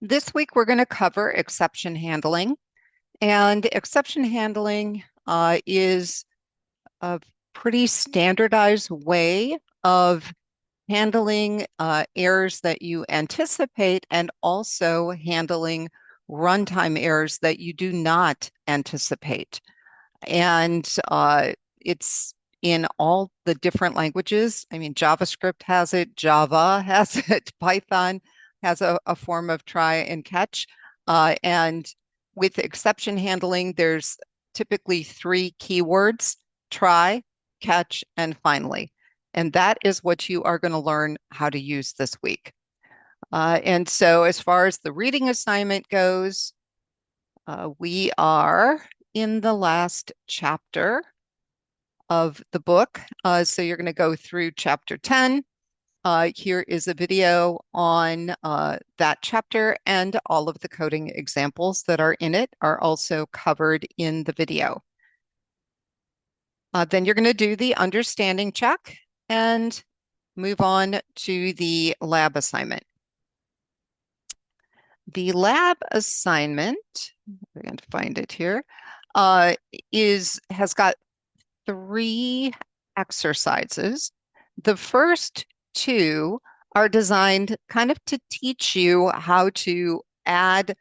This week, we're going to cover exception handling. And exception handling is a pretty standardized way of handling errors that you anticipate and also handling runtime errors that you do not anticipate. And it's in all the different languages. I mean, JavaScript has it, Java has it, Python has a form of try and catch. And with exception handling, there's typically three keywords: try, catch, and finally. And that is what you are going to learn how to use this week. And so as far as the reading assignment goes, we are in the last chapter of the book. So you're going to go through chapter 10. Here is a video on that chapter, and all of the coding examples that are in it are also covered in the video. Then you're going to do the understanding check and move on to the lab assignment. The lab assignment, we're going to find it here, has got three exercises. The first two are designed kind of to teach you how to add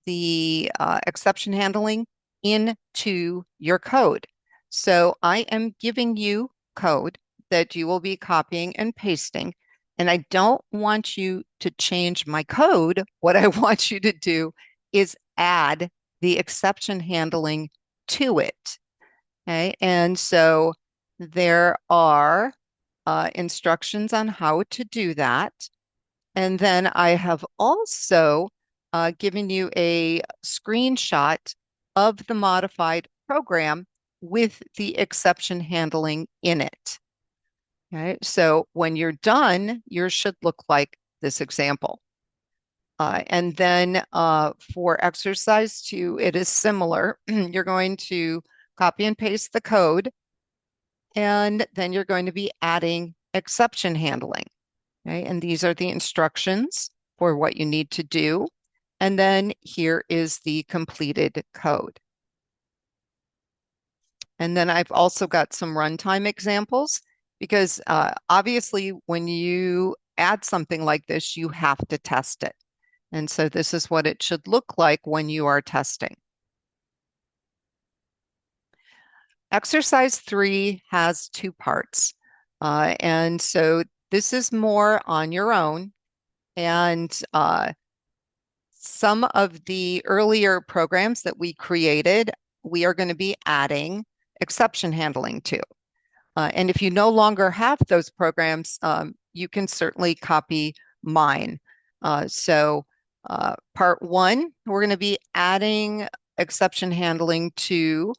the exception handling into your code. So I am giving you code that you will be copying and pasting. And I don't want you to change my code. What I want you to do is add the exception handling to it. Okay, and so there are instructions on how to do that. And then I have also given you a screenshot of the modified program with the exception handling in it. Okay, so when you're done, yours should look like this example. And then for exercise 2, it is similar. You're going to copy and paste the code, and then you're going to be adding exception handling. Okay, and these are the instructions for what you need to do. And then here is the completed code. And then I've also got some runtime examples because obviously when you add something like this, you have to test it. And so this is what it should look like when you are testing. Exercise 3 has two parts. And so this is more on your own. And some of the earlier programs that we created, we are going to be adding exception handling to. And if you no longer have those programs, you can certainly copy mine. So part 1, we're going to be adding exception handling to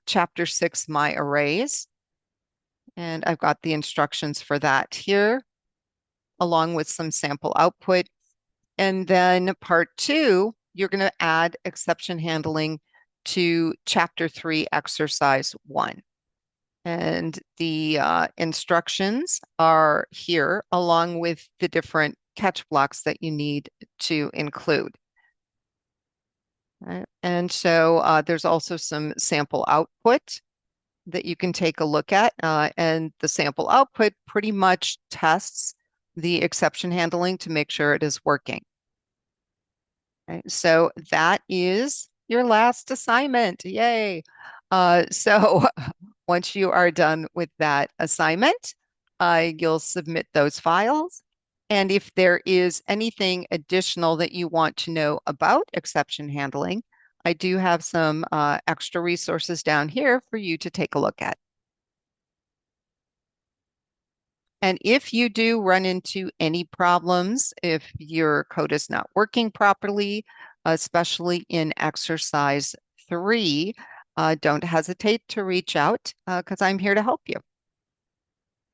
chapter 6, My Arrays. And I've got the instructions for that here, along with some sample output. And then part 2, you're going to add exception handling to chapter 3, exercise 1. And the instructions are here, along with the different catch blocks that you need to include. Right. And so there's also some sample output that you can take a look at. And the sample output pretty much tests the exception handling to make sure it is working. Okay, so that is your last assignment. Yay. So once you are done with that assignment, you'll submit those files. And if there is anything additional that you want to know about exception handling, I do have some extra resources down here for you to take a look at. And if you do run into any problems, if your code is not working properly, especially in exercise 3, don't hesitate to reach out because I'm here to help you.